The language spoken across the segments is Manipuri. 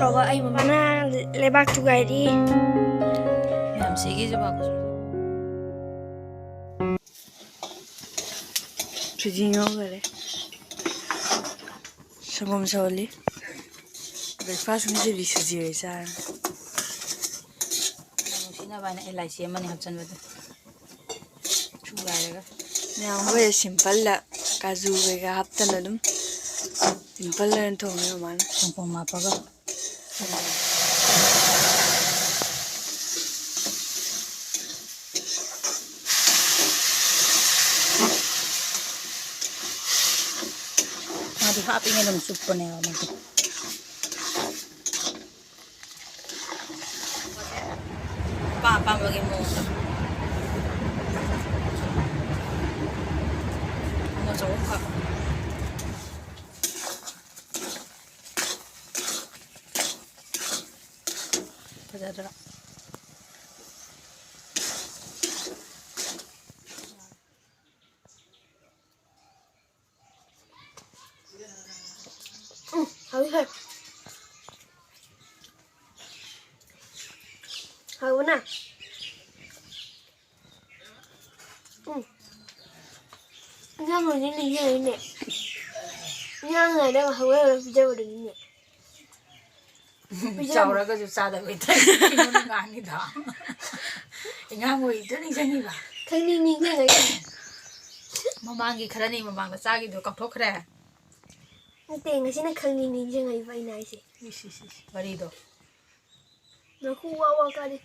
ꯆꯞꯇ꯭ꯔꯣꯕ ꯑꯩ ꯃꯃꯥꯅ ꯂꯩꯕꯥꯛ ꯊꯨꯒꯥꯏꯔꯤ ꯃꯌꯥꯝ ꯁꯤꯒꯤꯁꯨ ꯕꯥꯀꯣ ꯊꯨꯖꯤ ꯉꯧꯈꯔꯦ ꯁꯪꯒꯣꯝ ꯁꯧꯍꯜꯂꯤ ꯕ꯭ꯔꯦꯛꯐꯥꯁ ꯉꯁꯤꯗꯤ ꯁꯨꯖꯤ ꯑꯣꯏ ꯆꯥꯔꯅꯤ ꯅꯨꯡꯁꯤꯅꯕ ꯍꯥꯏꯅ ꯑꯦꯂꯥꯏꯁꯤ ꯑꯃꯅꯤ ꯍꯥꯞꯆꯤꯟꯕꯗ ꯊꯨꯒꯥꯏꯔꯒ ꯃꯌꯥꯝ ꯍꯣꯏ ꯁꯤꯝꯄꯜꯗ ꯀꯥꯖꯨ ꯀꯩꯀꯥ ꯍꯥꯞꯇꯅ ꯑꯗꯨꯝ ꯁꯤꯝꯄꯜ ꯑꯣꯏꯅ ꯊꯣꯡꯉꯦ ꯃꯃꯥꯅ ꯁꯪꯒꯣꯝ ꯍꯥꯞꯄꯒ ꯃꯥꯗꯤ ꯍꯥꯞꯄꯤꯉꯩ ꯑꯗꯨꯝ ꯆꯨꯞꯄꯅꯦꯕ ꯃꯥꯗꯤ ꯑꯄꯥꯝꯕꯒꯤ ꯃꯑꯣꯡꯗ ꯑꯃ فجأة 하구나. 그냥 우리는 이게 있네. 그냥 내가 하고야 비자거든요. 비자오라가지고 싸다 보이다. 이거는 아니다. 이거 뭐 있더니 생이봐. 강림이 그냥 머망이 그러니 머망도 싸기도 깜빡그래. 근데 이것은 강림이 생이 바이나이지. 이시시. 머리도. 나후와와가리.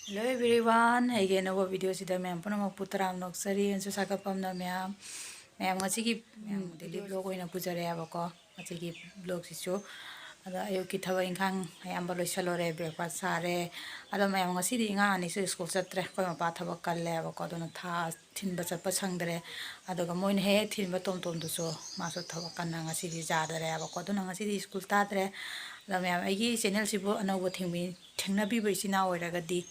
Hello everyone, Eigi another video sida ma'am puna magputaram noksari and susaka pam na ma'am ngasi daily vlog oina pujare abako ngasi vlog sisu ada ayuki thawa ingkhang ayamba loisalore breakfast sare ada ma'am ngasi di nga ani su school chatre koi mapa thawa kalle abako dona tha thinba chapa sangdare aduga moin he thinba tom du so maso thawa kanna ngasi di jadare abako dona ngasi di school tadre ada ma'am Eigi channel sibu anaubo thengnabi boisina oiragadi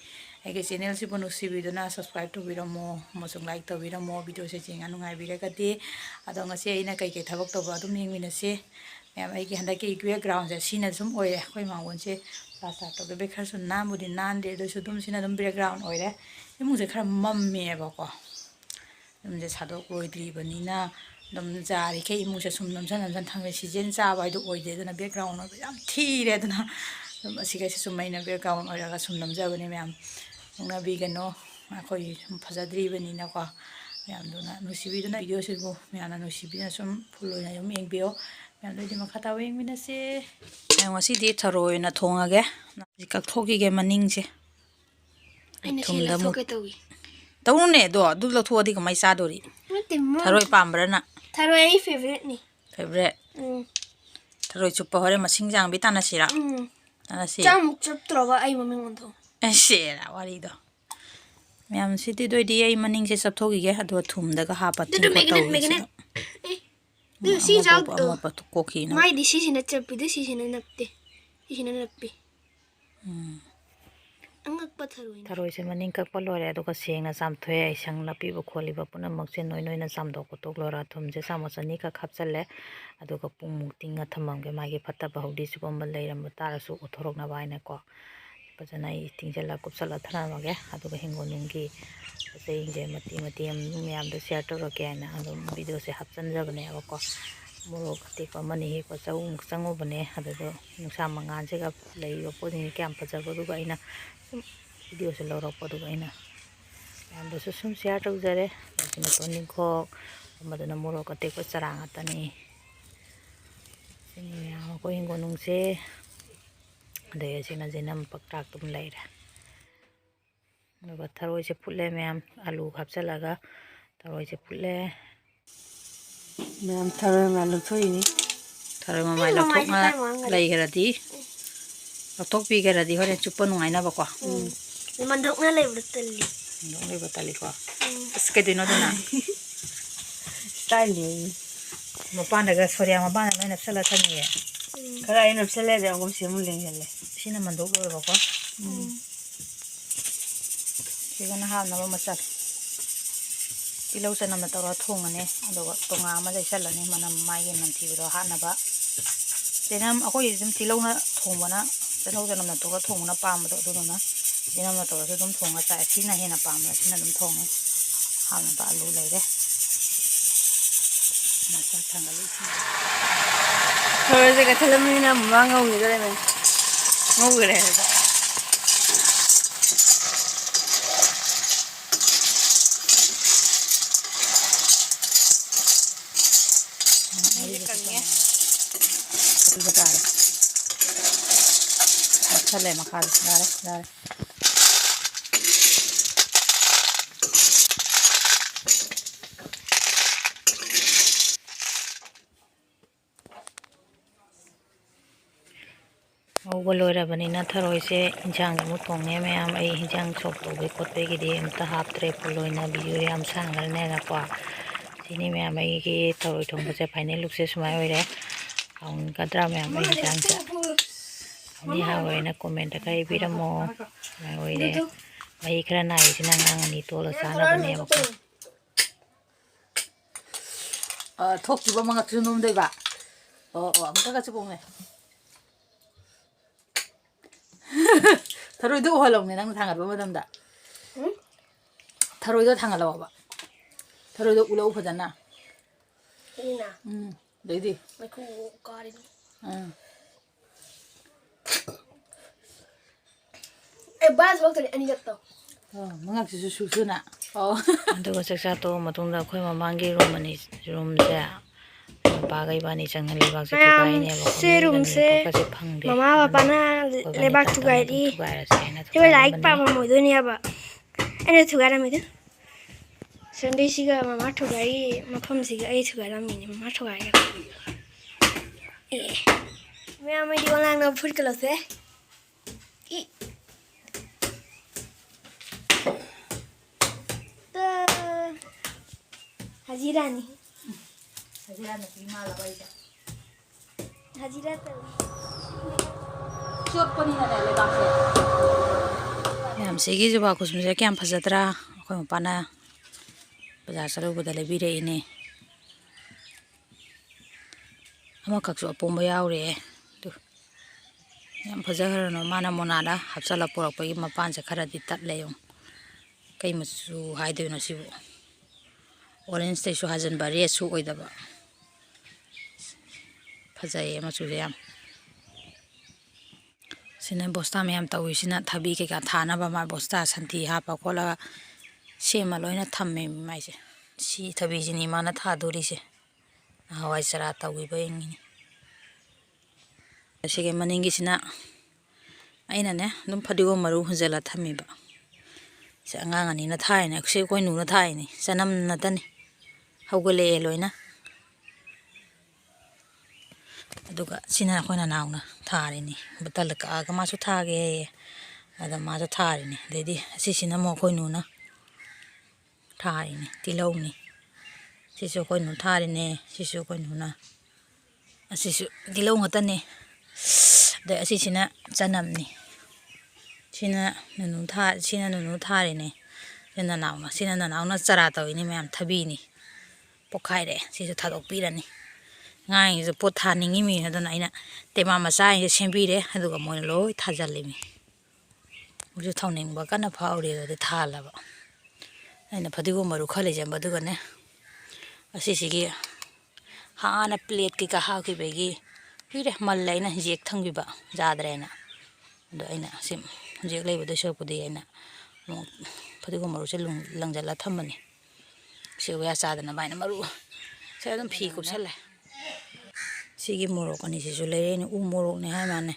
Eigi channel sibu nungcbiduna subscribe to biramo mosung like to biramo video se jinga nungcbiragadi ado ngasi aina kai thabak to ba dum yengminase ma'am Eigi handaki background se sina sum oire koi mangon se pasta to be khar sun na mudi nan de do sudum sina dum background oire imu se khar mamme ba ko dum je sadok oidri banina dum jari ke imu se sum nam san thangwe season cha bai do oide duna background no yam thire duna dum asiga se sumaina background oiraga sum nam jabani ma'am nungna bigano akoi phajadri banina ko ma'am duna nungcbiduna video sibu ma'am na nungcbiduna sum fuloina yum engbio ma'am do di makhata wengminase ngasi di tharoi na thongage jikak thogi ge maning se thumda mu tawne do du lo thodi kamai sa dori tharoi pambra na Tharoi ai favorite ni favorite Tharoi Chuppa hore masing jang bi tana sira tana si ꯆꯥꯃꯨꯛ ꯆꯞꯇ꯭ꯔꯣꯕ ꯑꯩ ꯃꯃꯤꯡ ꯑꯣꯟꯊꯣꯛ ꯁꯦꯔꯥ ꯋꯥꯔꯤꯗꯣ ꯃꯌꯥꯝ ꯁꯤꯗꯤ ꯗꯣꯏꯗꯤ ꯑꯩ ꯃꯅꯤꯡꯁꯦ ꯆꯞꯊꯣꯛꯈꯤꯒꯦ ꯑꯗꯨꯒ ꯊꯨꯝꯗꯒ ꯍꯥꯞꯄ ꯊꯤꯡꯀꯣ ꯇꯧꯔꯤꯁꯤꯗ ꯁꯤ ꯑꯃꯣꯠꯄ ꯀꯣꯛꯈꯤꯅ ꯃꯥꯏꯗꯤ ꯁꯤꯁꯤꯅ ꯆꯞꯄꯤꯗ ꯁꯤꯁꯤꯅ ꯅꯞꯇꯦ ꯁꯤꯁꯤꯅ ꯅꯞꯄꯤ ꯑꯉꯛꯄ ꯊꯔꯣꯏꯅꯤ ꯊꯔꯣꯏꯁꯦ ꯃꯅꯤꯡ ꯀꯛꯄ ꯂꯣꯏꯔꯦ ꯑꯗꯨꯒ ꯁꯦꯡꯅ ꯆꯥꯝꯊꯣꯛꯑꯦ ꯏꯁꯪ ꯅꯞꯄꯤꯕ ꯈꯣꯠꯂꯤꯕ ꯄꯨꯝꯅꯃꯛꯁꯦ ꯅꯣꯏꯅ ꯆꯥꯝꯊꯣꯛ ꯈꯣꯠꯇꯣꯛꯂꯣꯏꯔ ꯊꯨꯝꯁꯦ ꯆꯥꯃꯁ ꯑꯅꯤꯈꯛ ꯍꯥꯞꯆꯜꯂꯦ ꯑꯗꯨꯒ ꯄꯨꯡꯃꯨꯛ ꯇꯤꯡꯉ ꯊꯝꯃꯝꯒꯦ ꯃꯥꯒꯤ ꯐꯠꯇꯕ ꯍꯧꯗꯤ ꯁꯤꯒꯨꯝꯕ ꯂꯩꯔꯝꯕ ꯇꯥꯔꯁꯨ ꯎꯠꯊꯣꯔꯛꯅꯕ ꯍꯥꯏꯅꯀꯣ ꯐꯖꯅ ꯑꯩ ꯇꯤꯡꯁꯤꯜꯂ ꯀꯨꯞꯁꯜꯂ ꯊꯝꯃꯝꯃꯒꯦ ꯑꯗꯨꯒ ꯍꯤꯡꯒꯣꯜꯅꯨꯡꯒꯤ ꯄꯣꯠꯆꯩꯁꯦ ꯃꯇꯦꯛ ꯃꯌꯥꯝꯗꯣ ꯁꯤꯌꯔ ꯇꯧꯔꯛꯀꯦ ꯍꯥꯏꯅ ꯑꯗꯨꯝ ꯚꯤꯗꯤꯑꯣꯁꯦ ꯍꯥꯞꯆꯤꯟꯖꯕꯅꯦꯕꯀꯣ ꯃꯣꯔꯣꯛ ꯑꯇꯦꯛꯄ ꯑꯃꯅꯤ ꯍꯦꯛꯄ ꯆꯪꯉꯨꯕꯅꯦ ꯑꯗꯨꯗꯣ ꯅꯨꯡꯁꯥ ꯃꯉꯥꯜꯁꯤꯒ ꯂꯩꯔꯤꯕ ꯄꯣꯠꯁꯤꯡꯁꯦ ꯀꯌꯥꯝ ꯐꯖꯕꯗꯨꯒ ꯑꯩꯅ ꯁꯨꯝ ꯚꯤꯗꯤꯑꯣꯁꯦ ꯂꯧꯔꯛꯄ ꯑꯗꯨꯒ ꯑꯩꯅ ꯃꯌꯥꯝꯗꯁꯨ ꯁꯨꯝ ꯁꯤꯌꯔ ꯇꯧꯖꯔꯦ ꯑꯁꯤꯅ ꯇꯣꯅꯤꯡꯈꯣꯛ ꯑꯃꯗꯨꯅ ꯃꯣꯔꯣꯛ ꯑꯇꯦꯛꯄ ꯆꯔꯥ ꯉꯥꯛꯇꯅꯤ ꯁꯤꯅꯤ ꯃꯌꯥꯝ ꯑꯩꯈꯣꯏ ꯍꯤꯡꯒꯣꯜꯅꯨꯡꯁꯦ ꯑꯗꯩ ꯑꯁꯤꯅ ꯖꯤꯅꯝ ꯄꯛꯇꯥꯛ ꯑꯗꯨꯝ ꯂꯩꯔꯦ ꯑꯗꯨꯒ ꯊꯔꯣꯏꯁꯦ ꯐꯨꯠꯂꯦ ꯃꯌꯥꯝ ꯑꯂꯨ ꯍꯥꯞꯆꯤꯜꯂꯒ ꯊꯔꯣꯏꯁꯦ ꯐꯨꯠꯂꯦ ꯃꯌꯥꯝ ꯊꯔꯣꯏ ꯃꯌꯥꯝ ꯂꯧꯊꯣꯛꯏꯅꯤ ꯊꯔꯣꯏ ꯃꯃꯥꯏ ꯂꯧꯊꯣꯛꯅ ꯂꯩꯈ꯭ꯔꯗꯤ ꯂꯧꯊꯣꯛꯄꯤꯈ꯭ꯔꯗꯤ ꯍꯣꯔꯦꯟ ꯆꯨꯞꯄ ꯅꯨꯡꯉꯥꯏꯅꯕꯀꯣ ꯃꯟꯗꯣꯛꯅ ꯂꯩꯕꯗ ꯇꯜꯂꯤ ꯃꯟꯗꯣꯛ ꯂꯩꯕ ꯇꯜꯂꯤꯀꯣ ꯑꯁ ꯀꯩꯗꯣꯏꯅꯣ ꯑꯗꯨꯅ ꯁ꯭ꯇꯥꯏꯜꯅꯤ ꯃꯄꯥꯟꯗꯒ ꯁꯣꯔꯤꯌꯥ ꯃꯄꯥꯟꯗ ꯂꯣꯏ ꯅꯞꯁꯜꯂ ꯊꯝꯃꯤꯌꯦ ꯈꯔ ꯑꯩ ꯅꯞꯁꯜꯂꯦꯗ ꯑꯃꯨꯛ ꯁꯦꯝꯃꯨ ꯂꯦꯡꯁꯜꯂꯦ ꯁꯤꯅ ꯃꯟꯗꯣꯛ ꯂꯣꯏꯕꯀꯣ ꯁꯤꯒꯅ ꯍꯥꯞꯅꯕ ꯃꯆꯜ ꯇꯤꯜꯍꯧ ꯆꯅꯝꯅ ꯇꯧꯔꯒ ꯊꯣꯡꯉꯅꯤ ꯑꯗꯨꯒ ꯇꯣꯉꯥꯟ ꯑꯃ ꯂꯩꯁꯜꯂꯅꯤ ꯃꯅꯝ ꯃꯥꯒꯤ ꯅꯝꯊꯤꯕꯗꯣ ꯍꯥꯠꯅꯕ ꯆꯦꯅꯝ ꯑꯩꯈꯣꯏ ꯑꯗꯨꯝ ꯇꯤꯜꯍꯧꯅ ꯊꯣꯡꯕꯅ ꯇꯤꯜꯍꯧ ꯆꯅꯝ ꯅꯠꯇ꯭ꯔꯒ ꯊꯣꯡꯕꯅ ꯄꯥꯝꯕꯗꯣ ꯑꯗꯨꯗꯨꯅ ꯆꯦꯅꯝꯅ ꯇꯧꯔꯁꯨ ꯑꯗꯨꯝ ꯊꯣꯡꯉ ꯆꯥꯏ ꯁꯤꯅ ꯍꯦꯟꯅ ꯄꯥꯝꯕ ꯁꯤꯅ ꯑꯗꯨꯝ ꯊꯣꯡꯉꯦ ꯍꯥꯞꯅꯕ ꯑꯂꯨ ꯂꯩꯔꯦ ꯃꯆꯥ ꯊꯥꯡꯒꯠꯂꯤ ꯏꯁꯤꯡ ꯊꯔꯣꯏꯁꯦ ꯀꯠꯊꯠꯂꯝꯕꯅꯤꯅ ꯃꯃꯥ ꯉꯧꯈꯤꯗꯣꯔꯦ ꯉꯧꯈꯔꯦ ꯍꯥꯏꯕ ꯀꯪꯉꯦ ꯑꯗꯨꯒ ꯇꯥꯔꯦ ꯃꯠꯊꯠꯂꯦ ꯃꯈꯥꯗ ꯌꯥꯔꯦ ꯌꯥꯔꯦ ꯉꯧꯕ ꯂꯣꯏꯔꯕꯅꯤꯅ ꯊꯔꯣꯏꯁꯦ ꯏꯟꯁꯥꯡ ꯑꯃꯨꯛ ꯊꯣꯡꯉꯦ ꯃꯌꯥꯝ ꯑꯩ ꯏꯟꯁꯥꯡ ꯁꯣꯛ ꯇꯧꯕꯩ ꯈꯣꯠꯄꯒꯤꯗꯤ ꯑꯝꯇ ꯍꯥꯞꯇ꯭ꯔꯦ ꯐꯨꯜ ꯑꯣꯏꯅ ꯚꯤꯗꯤꯑꯣ ꯌꯥꯝ ꯁꯥꯡꯈ꯭ꯔꯅꯦꯅꯀꯣ ꯁꯤꯅꯤ ꯃꯌꯥꯝ ꯑꯩꯒꯤ ꯊꯔꯣꯏ ꯊꯣꯡꯕꯁꯦ ꯐꯥꯏꯅꯦꯜ ꯂꯨꯛꯁꯦ ꯁꯨꯃꯥꯏꯅ ꯑꯣꯏꯔꯦ ꯍꯥꯎꯒꯗ꯭ꯔꯥ ꯃꯌꯥꯝ ꯑꯩ ꯏꯟꯁꯥꯡꯁꯦ ꯍꯥꯎꯅꯤ ꯍꯥꯎꯔꯦꯅ ꯀꯣꯃꯦꯟꯇ ꯈꯔ ꯏꯕꯤꯔꯝꯃꯣ ꯁꯨꯃꯥꯏꯅ ꯑꯣꯏꯔꯦ ꯃꯍꯤ ꯈꯔ ꯅꯥꯏꯔꯤꯁꯤꯅ ꯑꯉꯥꯡ ꯑꯅꯤ ꯇꯣꯜꯂ ꯆꯥꯅꯕꯅꯦꯕꯀꯣ ꯊꯣꯛꯈꯤꯕ ꯃꯉꯛꯁꯨ ꯅꯣꯝꯗꯣꯏꯕ ꯑꯣ ꯑꯃꯨꯛꯇꯒ ꯆꯨꯀꯣꯡꯅꯦ ꯊꯔꯣꯏꯗꯣ ꯎꯍꯜꯂꯧꯅꯦ ꯅꯪꯅ ꯊꯥꯡꯒꯠꯄ ꯃꯇꯝꯗ ꯊꯔꯣꯏꯗꯣ ꯊꯥꯡꯒꯠꯂꯛꯑꯣꯕ ꯊꯔꯣꯏꯗꯣ ꯎꯠꯂꯛꯎ ꯐꯖꯅ ꯑꯗꯩꯗꯤ ꯃꯉꯛꯁꯤꯁꯨ ꯁꯨꯁꯨꯅ ꯑꯗꯨꯒ ꯆꯥꯛꯆꯥ ꯇꯣꯛꯑ ꯃꯇꯨꯡꯗ ꯑꯩꯈꯣꯏ ꯃꯃꯥꯡꯒꯤ ꯔꯨꯝꯁꯦ ꯃꯄꯥꯒ ꯏꯕꯥꯅꯤ ꯆꯪꯉ ꯂꯩꯕꯥꯛꯁꯦ ꯊꯨꯒꯥꯏꯅꯦꯕꯀꯣ ꯃꯤꯒ ꯅꯦꯛꯄꯒꯁꯦ ꯐꯪꯗꯦ ꯃꯃꯥ ꯕꯕꯥꯅ ꯂꯩꯕꯥꯛ ꯑꯗꯨꯝ ꯊꯨꯒꯥꯏꯔꯤ ꯊꯨꯒꯥꯏꯔꯁꯦꯅ ꯁꯤꯕꯨ ꯂꯥꯏꯔꯤꯛ ꯊꯨꯒꯥꯏꯔꯝꯕꯅꯤ ꯄꯥꯐꯝ ꯑꯣꯏꯗꯣꯏꯅꯦꯕ ꯑꯩꯅ ꯊꯨꯒꯥꯏꯔꯝꯃꯤꯗ ꯁꯟꯗꯦꯁꯤꯒ ꯃꯃꯥ ꯊꯨꯒꯥꯏꯔꯤ ꯃꯐꯝꯁꯤꯒ ꯑꯩ ꯊꯨꯒꯥꯏꯔꯝꯃꯤꯅꯤ ꯃꯃꯥ ꯊꯨꯒꯥꯏꯔꯒ ꯃꯌꯥꯝ ꯑꯩꯗꯤ ꯋꯥꯉꯥꯡꯅ ꯐꯨꯠꯀꯂꯁꯦ 하지라니. 하지라는 비말라 봐이자. 하지라다. ꯆꯣꯠꯄꯅꯤꯅ ꯂꯩꯕꯥꯛꯁꯦ ꯃꯌꯥꯝ ꯁꯤꯒꯤ ꯖꯨꯕꯥ ꯈꯨꯁꯨꯝꯁꯦ ꯀꯌꯥꯝ ꯐꯖꯗ꯭ꯔꯥ ꯑꯩꯈꯣꯏ ꯃꯄꯥꯅ ꯕꯖꯥꯔ ꯆꯠꯂꯨꯕꯗ ꯂꯩꯕꯤꯔꯛꯏꯅꯦ ꯑꯃꯈꯛꯁꯨ ꯑꯄꯣꯝꯕ ꯌꯥꯎꯔꯦ ꯑꯗꯨ ꯌꯥꯝ ꯐꯖꯈ꯭ꯔꯅꯣ ꯃꯥꯅ ꯃꯣꯅꯥꯗ ꯍꯥꯞꯆꯜꯂ ꯄꯨꯔꯛꯄꯒꯤ ꯃꯄꯥꯟꯁꯦ ꯈꯔꯗꯤ ꯇꯠꯂꯦ ꯌꯦꯡꯉꯨ ꯀꯩ ꯃꯆꯨ ꯍꯥꯏꯗꯣꯏꯅꯣ ꯁꯤꯕꯨ ꯑꯣꯔꯦꯟꯖꯇꯩꯁꯨ ꯍꯥꯖꯤꯟꯕ ꯔꯦꯗꯁꯨ ꯑꯣꯏꯗꯕ ꯐꯖꯩꯌꯦ ꯃꯆꯨꯁꯦ ꯌꯥꯝ ꯁꯤꯅ ꯕꯣꯁꯇꯥ ꯃꯌꯥꯝ ꯇꯧꯏꯁꯤꯅ ꯊꯕꯤ ꯀꯩꯀꯥ ꯊꯥꯅꯕ ꯃꯥ ꯕꯣꯁꯇꯥ ꯁꯟꯊꯤ ꯍꯥꯞꯄ ꯈꯣꯠꯂꯒ ꯁꯦꯝꯃ ꯂꯣꯏꯅ ꯊꯝꯃꯦ ꯃꯥꯏꯁꯦ ꯁꯤ ꯊꯕꯤꯁꯤꯅꯤ ꯃꯥꯅ ꯊꯥꯗꯣꯔꯤꯁꯦ ꯍꯋꯥꯏ ꯆꯔꯥ ꯇꯧꯈꯤꯕ ꯌꯦꯡꯉꯤꯅꯤ ꯑꯁꯤꯒꯤ ꯃꯅꯤꯡꯒꯤꯁꯤꯅ ꯑꯩꯅꯅꯦ ꯑꯗꯨꯝ ꯐꯗꯤꯒꯣꯝ ꯃꯔꯨ ꯍꯨꯟꯖꯤꯜꯂ ꯊꯝꯃꯤꯕ ꯁꯤ ꯑꯉꯥꯡ ꯑꯅꯤꯅ ꯊꯥꯏꯅꯦ ꯁꯤ ꯑꯩꯈꯣꯏ ꯅꯨꯅ ꯊꯥꯏꯅꯤ ꯆꯅꯝ ꯅꯠꯇꯅꯤ ꯍꯧꯒꯠꯂꯛꯑꯦ ꯂꯣꯏꯅ ꯑꯗꯨꯒ ꯁꯤꯅ ꯑꯩꯈꯣꯏ ꯅꯅꯥꯎꯅ ꯊꯥꯔꯤꯅꯤ ꯕꯇꯜꯗ ꯀꯛꯑꯒ ꯃꯥꯁꯨ ꯊꯥꯒꯦ ꯑꯗ ꯃꯥꯁꯨ ꯊꯥꯔꯤꯅꯤ ꯑꯗꯩꯗꯤ ꯑꯁꯤꯁꯤꯅ ꯑꯃꯨꯛ ꯑꯩꯈꯣꯏ ꯅꯨꯅ ꯊꯥꯔꯤꯅꯤ ꯇꯤꯜꯍꯧꯅꯤ ꯁꯤꯁꯨ ꯑꯩꯈꯣꯏ ꯅꯨ ꯊꯥꯔꯤꯅꯦ ꯁꯤꯁꯨ ꯑꯩꯈꯣই ꯅꯨꯅ ꯑꯁꯤꯁꯨ ꯇꯤꯜꯍꯧ ꯉꯥꯛꯇꯅꯤ ꯑꯗꯩ ꯑꯁꯤꯁꯤꯅ ꯆꯅꯝꯅꯤ ꯁꯤꯅ ꯅꯨꯅꯨ ꯊꯥꯔꯤꯅꯦ ꯁꯤꯅ ꯅꯅꯥꯎꯅ ꯆꯔꯥ ꯇꯧꯏꯅꯤ ꯃꯌꯥꯝ ꯊꯕꯤꯅꯤ ꯄꯣꯛꯈꯥꯏꯔꯛꯑꯦ ꯁꯤꯁꯨ ꯊꯥꯗꯣꯛꯄꯤꯔꯅꯤ ꯉꯥꯡꯁꯤꯁꯨ ꯄꯣꯠ ꯊꯥꯅꯤꯡꯉꯤꯃꯤ ꯑꯗꯨꯅ ꯑꯩꯅ ꯇꯦꯃꯥ ꯃꯆꯥꯁꯦ ꯁꯦꯝꯕꯤꯔꯦ ꯑꯗꯨꯒ ꯃꯣꯏꯅ ꯂꯣꯏ ꯊꯥꯖꯤꯜꯂꯤꯃꯤ ꯃꯣꯏꯁꯨ ꯊꯧꯅꯤꯡꯕ ꯀꯟꯅ ꯐꯥꯎꯔꯤ ꯑꯗꯨꯗꯤ ꯊꯥꯍꯜꯂꯕ ꯑꯩꯅ ꯐꯗꯤꯒꯣꯝ ꯃꯔꯨ ꯈꯔ ꯂꯩꯖꯝꯕ ꯑꯗꯨꯒꯅꯦ ꯑꯁꯤꯁꯤꯒꯤ ꯍꯥꯟꯅ ꯄ꯭ꯂꯦꯠ ꯀꯩꯀꯥ ꯍꯥꯞꯈꯤꯕꯒꯤ ꯀꯨꯏꯔꯦ ꯃꯜꯂꯦ ꯑꯩꯅ ꯖꯦꯛ ꯊꯝꯈꯤꯕ ꯌꯥꯗ꯭ꯔꯦꯅ ꯑꯗꯣ ꯑꯩꯅ ꯁꯤ ꯖꯦꯛ ꯂꯩꯕꯗꯣ ꯁꯔꯨꯛꯄꯨꯗꯤ ꯑꯩꯅ ꯑꯃꯨꯛ ꯐꯗꯤꯒꯣꯝ ꯃꯔꯨꯁꯦ ꯂꯪꯁꯤꯜꯂ ꯊꯝꯕꯅꯤ ꯁꯤ ꯎꯌꯥ ꯆꯥꯗꯅꯕ ꯑꯩꯅ ꯃꯔꯨ ꯁꯤ ꯑꯗꯨꯝ ꯐꯤ ꯀꯨꯞꯁꯜꯂꯦ ꯁꯤꯒꯤ ꯃꯣꯔꯣꯛ ꯑꯅꯤꯁꯤꯁꯨ ꯂꯩꯔꯛꯏꯅꯦ ꯎ ꯃꯣꯔꯣꯛꯅꯦ ꯍꯥꯏ ꯃꯥꯅꯦ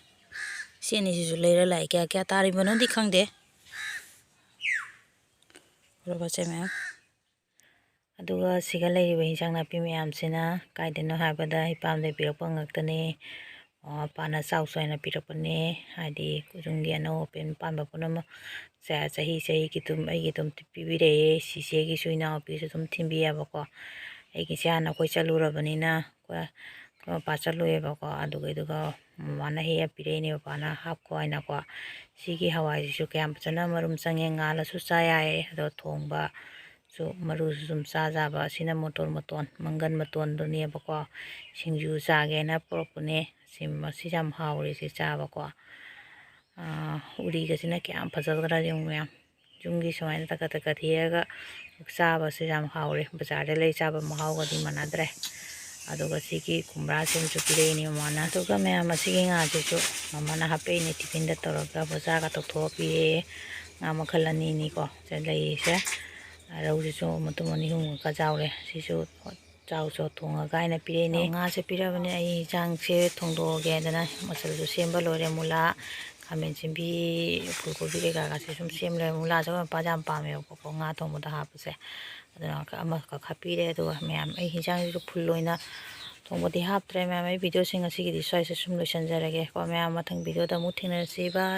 ꯁꯤ ꯑꯅꯤꯁꯤꯁꯨ ꯂꯩꯔ ꯂꯥꯛꯑꯦ ꯀꯌꯥ ꯀꯌꯥ ꯇꯥꯔꯤꯕꯅꯣꯗꯤ ꯈꯪꯗꯦ ꯔꯣꯕꯁꯦ ꯃꯌꯥꯝ ꯑꯗꯨꯒ ꯁꯤꯒ ꯂꯩꯔꯤꯕ ꯏꯟꯁꯥꯡ ꯅꯥꯄꯤ ꯃꯌꯥꯝꯁꯤꯅ ꯀꯥꯏꯗꯅꯣ ꯍꯥꯏꯕꯗ ꯏꯄꯥꯝꯗꯒꯤ ꯄꯤꯔꯛꯄ ꯉꯥꯛꯇꯅꯤ ꯃꯄꯥꯅ ꯆꯥꯎ ꯆꯥꯎꯅ ꯄꯤꯔꯛꯄꯅꯦ ꯍꯥꯏꯗꯤ ꯌꯨꯝꯒꯤ ꯑꯅꯧ ꯑꯄꯦꯟ ꯄꯥꯟꯕ ꯄꯨꯝꯅꯃꯛ ꯆꯍꯤꯒꯤ ꯑꯗꯨꯝ ꯑꯩꯒꯤ ꯑꯗꯨꯝ ꯄꯤꯕꯤꯔꯛꯑꯦ ꯆꯤꯆꯦꯒꯤꯁꯨ ꯏꯅꯥꯎꯄꯤꯁꯨ ꯑꯗꯨꯝ ꯊꯤꯟꯕꯤꯌꯦꯕꯀꯣ ꯑꯩꯒꯤꯁꯦ ꯍꯥꯟꯅ ꯑꯩꯈꯣꯏ ꯆꯠꯂꯨꯔꯕꯅꯤꯅ ꯑꯩꯈꯣꯏ ꯃꯄꯥ ꯆꯠꯂꯨꯑꯦꯕꯀꯣ ꯑꯗꯨꯒ ꯃꯃꯥꯅ ꯍꯦꯛ ꯄꯤꯔꯛꯏꯅꯦ ꯃꯄꯥꯅ ꯍꯥꯞꯈꯣ ꯍꯥꯏꯅꯀꯣ ꯁꯤꯒꯤ ꯍꯋꯥꯏꯁꯤꯁꯨ ꯀꯌꯥꯝ ꯐꯖꯅ ꯃꯔꯨꯝ ꯆꯪꯉꯦ ꯉꯥꯜꯂꯁꯨ ꯆꯥ ꯌꯥꯏ ꯑꯗꯣ ꯊꯣꯡꯕ ꯃꯔꯨꯁꯨ ꯁꯨꯝ ꯆꯥꯖꯕ ꯑꯁꯤꯅ ꯃꯇꯣꯟ ꯃꯪꯒꯟ ꯃꯇꯣꯟꯗꯨꯅꯦꯕꯀꯣ ꯁꯤꯡꯖꯨ ꯆꯥꯒꯦꯅ ꯄꯨꯔꯛꯄꯅꯦ ꯁꯤ ꯌꯥꯝ ꯍꯥꯎꯔꯤ ꯁꯤ ꯆꯥꯕꯀꯣ 우리ꯒꯁꯤꯅ ꯀꯌꯥꯝ ꯐꯖꯒꯗ꯭ꯔꯥ ꯌꯦꯡꯉꯨ ꯃꯌꯥꯝ ꯌꯨꯝꯒꯤ ꯁꯨꯃꯥꯏꯅ ꯇꯛꯀ ꯇꯛꯀ ꯊꯤꯔꯒ ꯆꯥꯕꯁꯦ ꯌꯥꯝ ꯍꯥꯎꯔꯦ ꯕꯖꯥꯔꯗ ꯂꯩ ꯆꯥꯕ ꯃꯍꯥꯎꯒꯗꯤ ꯃꯥꯟꯅꯗ꯭ꯔꯦ ꯑꯗꯨꯒ ꯁꯤꯒꯤ ꯈꯨꯝꯕ꯭ꯔꯥꯁꯤꯃꯁꯨ ꯄꯤꯔꯛꯏꯅꯤ ꯃꯃꯥꯅ ꯑꯗꯨꯒ ꯃꯌꯥꯝ ꯑꯁꯤꯒꯤ ꯉꯥꯁꯤꯁꯨ ꯃꯃꯥꯅ ꯍꯥꯞꯄꯛꯏꯅꯤ ꯇꯤꯐꯤꯟꯗ ꯇꯧꯔꯒ ꯕꯖꯥꯔꯒ ꯇꯧꯊꯣꯛꯑ ꯄꯤꯔꯛꯑꯦ ꯉꯥ ꯃꯈꯜ ꯑꯅꯤꯅꯤꯀꯣ ꯁꯤ ꯂꯩꯔꯤꯁꯦ ꯔꯧꯁꯤꯁꯨ ꯃꯇꯨꯝ ꯑꯅꯤ ꯑꯍꯨꯝꯒ ꯆꯥꯎꯔꯦ ꯁꯤꯁꯨ ꯆꯥꯎ ꯊꯣꯡꯉꯒ ꯑꯩꯅ ꯄꯤꯔꯛꯏꯅꯤ ꯉꯥꯁꯦ ꯄꯤꯔꯕꯅꯦ ꯑꯩ ꯌꯦꯟꯁꯥꯡꯁꯦ ꯊꯣꯡꯗꯣꯛꯑꯒꯦ ꯑꯗꯨꯅ ꯃꯆꯜꯁꯨ ꯁꯦꯝꯕ ꯂꯣꯏꯔꯦ ꯃꯨꯂꯥ ꯈꯥꯃꯦꯟ ꯁꯤꯟꯕꯤ ꯐꯨꯜ ꯀꯣꯕꯤ ꯀꯩꯀꯥꯒꯁꯦ ꯁꯨꯝ ꯁꯦꯝ ꯂꯣꯏꯔꯦ ꯃꯨꯂꯥꯁꯨ ꯃꯄꯥ ꯌꯥꯝ ꯄꯥꯝꯃꯦꯕꯀꯣ ꯉꯥ ꯊꯣꯡꯕꯗ ꯍꯥꯞꯄꯁꯦ ꯑꯗꯨꯅ ꯑꯃꯈꯛ ꯍꯥꯞꯄꯤꯔꯦ ꯑꯗꯨꯒ ꯃꯌꯥꯝ ꯑꯩ ꯌꯦꯟꯁꯥꯡꯁꯤꯁꯨ ꯐꯨꯜ ꯑꯣꯏꯅ ꯊꯣꯡꯕꯗꯤ ꯍꯥꯞꯇ꯭ꯔꯦ ꯃꯌꯥꯝ ꯑꯩ ꯚꯤꯗꯤꯑꯣꯁꯤꯡ ꯑꯁꯤꯒꯤꯗꯤ ꯁ꯭ꯋꯥꯏꯁꯦ ꯁꯨꯝ ꯂꯣꯏꯁꯤꯟꯖꯔꯒꯦ ꯀꯣ ꯃꯌꯥꯝ ꯃꯊꯪ ꯚꯤꯗꯤꯑꯣꯗ ꯑꯃꯨꯛ ꯊꯦꯡꯅꯔꯁꯤ ꯕꯥꯏ